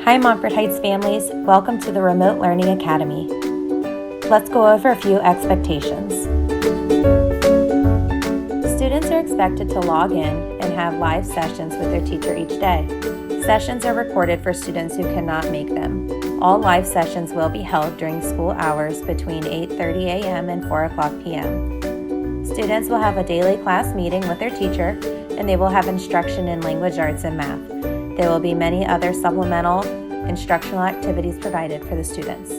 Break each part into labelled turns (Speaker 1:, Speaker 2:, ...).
Speaker 1: Hi Montford Heights families, welcome to the Remote Learning Academy. Let's go over a few expectations. Students are expected to log in and have live sessions with their teacher each day. Sessions are recorded for students who cannot make them. All live sessions will be held during school hours between 8:30 a.m. and 4 o'clock p.m. Students will have a daily class meeting with their teacher, and they will have instruction in language arts and math. There will be many other supplemental instructional activities provided for the students.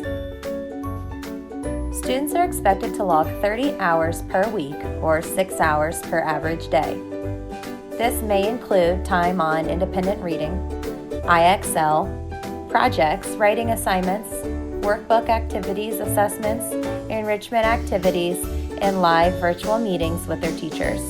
Speaker 1: Students are expected to log 30 hours per week or 6 hours per average day. This may include time on independent reading, IXL, projects, writing assignments, workbook activities, assessments, enrichment activities, and live virtual meetings with their teachers.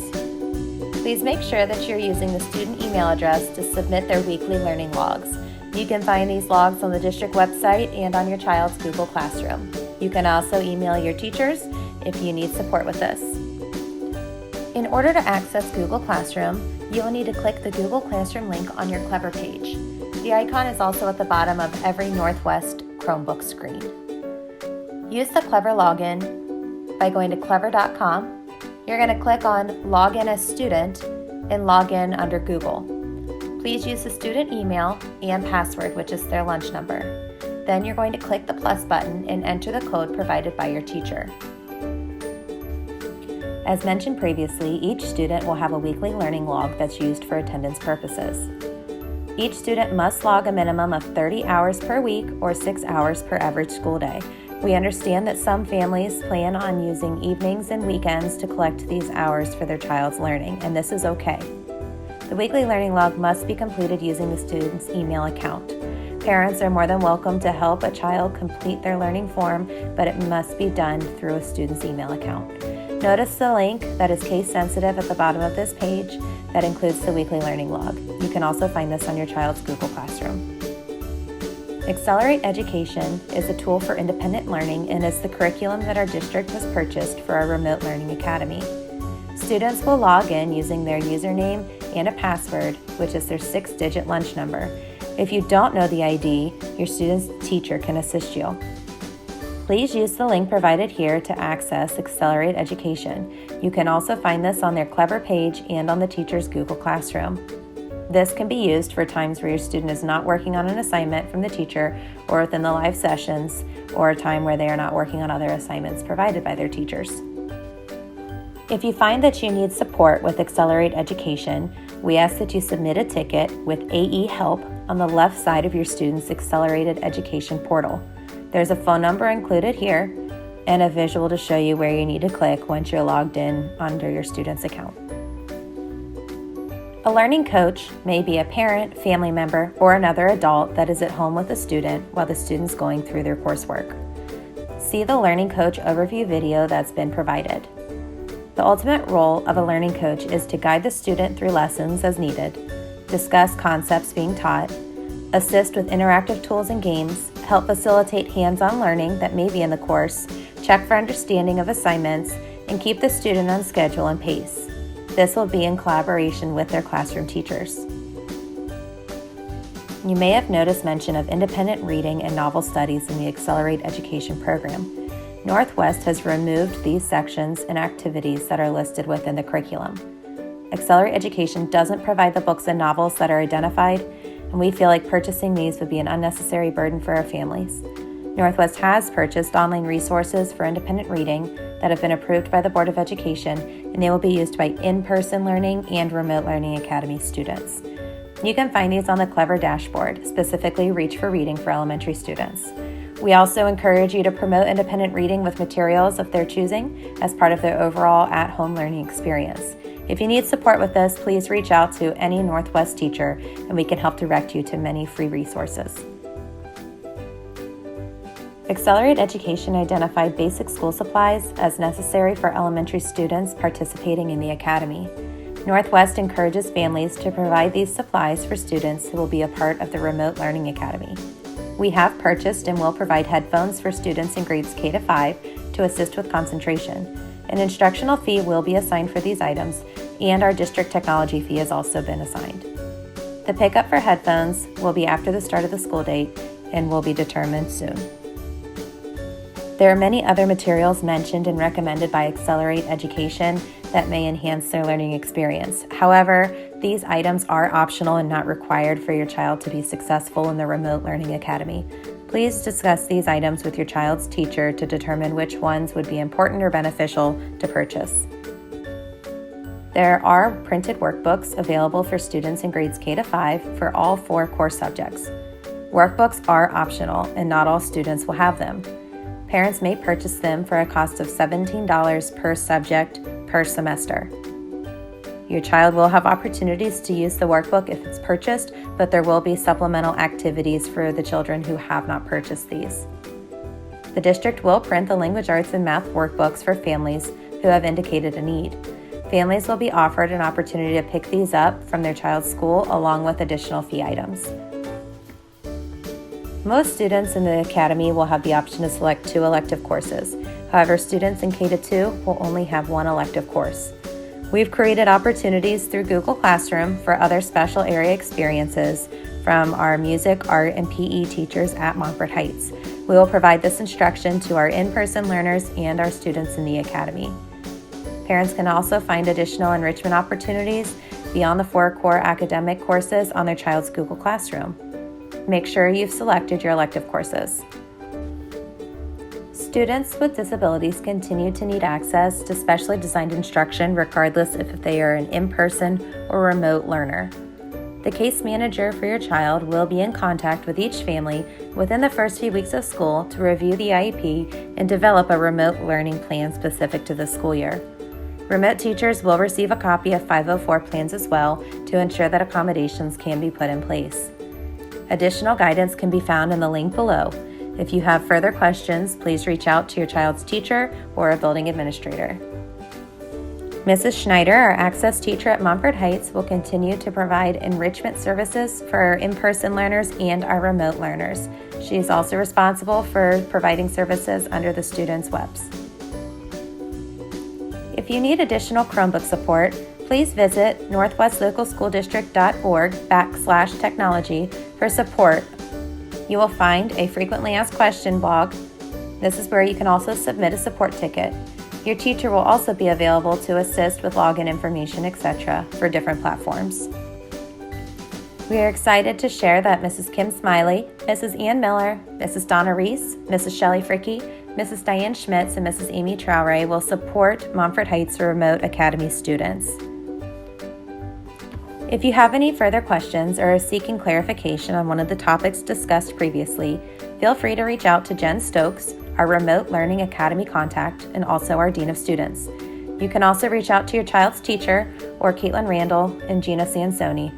Speaker 1: Please make sure that you're using the student email address to submit their weekly learning logs. You can find these logs on the district website and on your child's Google Classroom. You can also email your teachers if you need support with this. In order to access Google Classroom, you will need to click the Google Classroom link on your Clever page. The icon is also at the bottom of every Northwest Chromebook screen. Use the Clever login by going to clever.com. You're going to click on Login as Student and log in under Google. Please use the student email and password, which is their lunch number. Then you're going to click the plus button and enter the code provided by your teacher. As mentioned previously, each student will have a weekly learning log that's used for attendance purposes. Each student must log a minimum of 30 hours per week or 6 hours per average school day. We understand that some families plan on using evenings and weekends to collect these hours for their child's learning, and this is okay. The weekly learning log must be completed using the student's email account. Parents are more than welcome to help a child complete their learning form, but it must be done through a student's email account. Notice the link that is case sensitive at the bottom of this page that includes the weekly learning log. You can also find this on your child's Google Classroom. Accelerate Education is a tool for independent learning and is the curriculum that our district has purchased for our Remote Learning Academy. Students will log in using their username and a password, which is their 6-digit lunch number. If you don't know the ID, your student's teacher can assist you. Please use the link provided here to access Accelerate Education. You can also find this on their Clever page and on the teacher's Google Classroom. This can be used for times where your student is not working on an assignment from the teacher or within the live sessions, or a time where they are not working on other assignments provided by their teachers. If you find that you need support with Accelerate Education, we ask that you submit a ticket with AE Help on the left side of your student's Accelerated Education portal. There's a phone number included here and a visual to show you where you need to click once you're logged in under your student's account. A learning coach may be a parent, family member, or another adult that is at home with a student while the student's going through their coursework. See the Learning Coach overview video that's been provided. The ultimate role of a learning coach is to guide the student through lessons as needed, discuss concepts being taught, assist with interactive tools and games, help facilitate hands-on learning that may be in the course, check for understanding of assignments, and keep the student on schedule and pace. This will be in collaboration with their classroom teachers. You may have noticed mention of independent reading and novel studies in the Accelerate Education program. Northwest has removed these sections and activities that are listed within the curriculum. Accelerate Education doesn't provide the books and novels that are identified, and we feel like purchasing these would be an unnecessary burden for our families. Northwest has purchased online resources for independent reading that have been approved by the Board of Education, and they will be used by in-person learning and Remote Learning Academy students. You can find these on the Clever dashboard, specifically Reach for Reading for elementary students. We also encourage you to promote independent reading with materials of their choosing as part of their overall at-home learning experience. If you need support with this, please reach out to any Northwest teacher and we can help direct you to many free resources. Accelerate Education identified basic school supplies as necessary for elementary students participating in the Academy. Northwest encourages families to provide these supplies for students who will be a part of the Remote Learning Academy. We have purchased and will provide headphones for students in grades K to 5 to assist with concentration. An instructional fee will be assigned for these items, and our district technology fee has also been assigned. The pickup for headphones will be after the start of the school date and will be determined soon. There are many other materials mentioned and recommended by Accelerate Education that may enhance their learning experience. However, these items are optional and not required for your child to be successful in the Remote Learning Academy. Please discuss these items with your child's teacher to determine which ones would be important or beneficial to purchase. There are printed workbooks available for students in grades K to 5 for all 4 core subjects. Workbooks are optional and not all students will have them. Parents may purchase them for a cost of $17 per subject per semester. Your child will have opportunities to use the workbook if it's purchased, but there will be supplemental activities for the children who have not purchased these. The district will print the language arts and math workbooks for families who have indicated a need. Families will be offered an opportunity to pick these up from their child's school along with additional fee items. Most students in the Academy will have the option to select 2 elective courses. However, students in K-2 will only have 1 elective course. We've created opportunities through Google Classroom for other special area experiences from our music, art, and PE teachers at Montfort Heights. We will provide this instruction to our in-person learners and our students in the Academy. Parents can also find additional enrichment opportunities beyond the 4 core academic courses on their child's Google Classroom. Make sure you've selected your elective courses. Students with disabilities continue to need access to specially designed instruction regardless if they are an in-person or remote learner. The case manager for your child will be in contact with each family within the first few weeks of school to review the IEP and develop a remote learning plan specific to the school year. Remote teachers will receive a copy of 504 plans as well to ensure that accommodations can be put in place. Additional guidance can be found in the link below. If you have further questions, please reach out to your child's teacher or a building administrator. Mrs. Schneider, our Access teacher at Montfort Heights, will continue to provide enrichment services for our in-person learners and our remote learners. She is also responsible for providing services under the students' webs. If you need additional Chromebook support, please visit northwestlocalschooldistrict.org/technology for support. You will find a frequently asked question blog. This is where you can also submit a support ticket. Your teacher will also be available to assist with login information, etc. for different platforms. We are excited to share that Mrs. Kim Smiley, Mrs. Ann Miller, Mrs. Donna Reese, Mrs. Shelley Fricky, Mrs. Diane Schmitz, and Mrs. Amy Traore will support Montfort Heights Remote Academy students. If you have any further questions or are seeking clarification on one of the topics discussed previously, feel free to reach out to Jen Stokes, our Remote Learning Academy contact, and also our Dean of Students. You can also reach out to your child's teacher or Caitlin Randall and Gina Sansoni,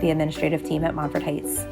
Speaker 1: the administrative team at Montfort Heights.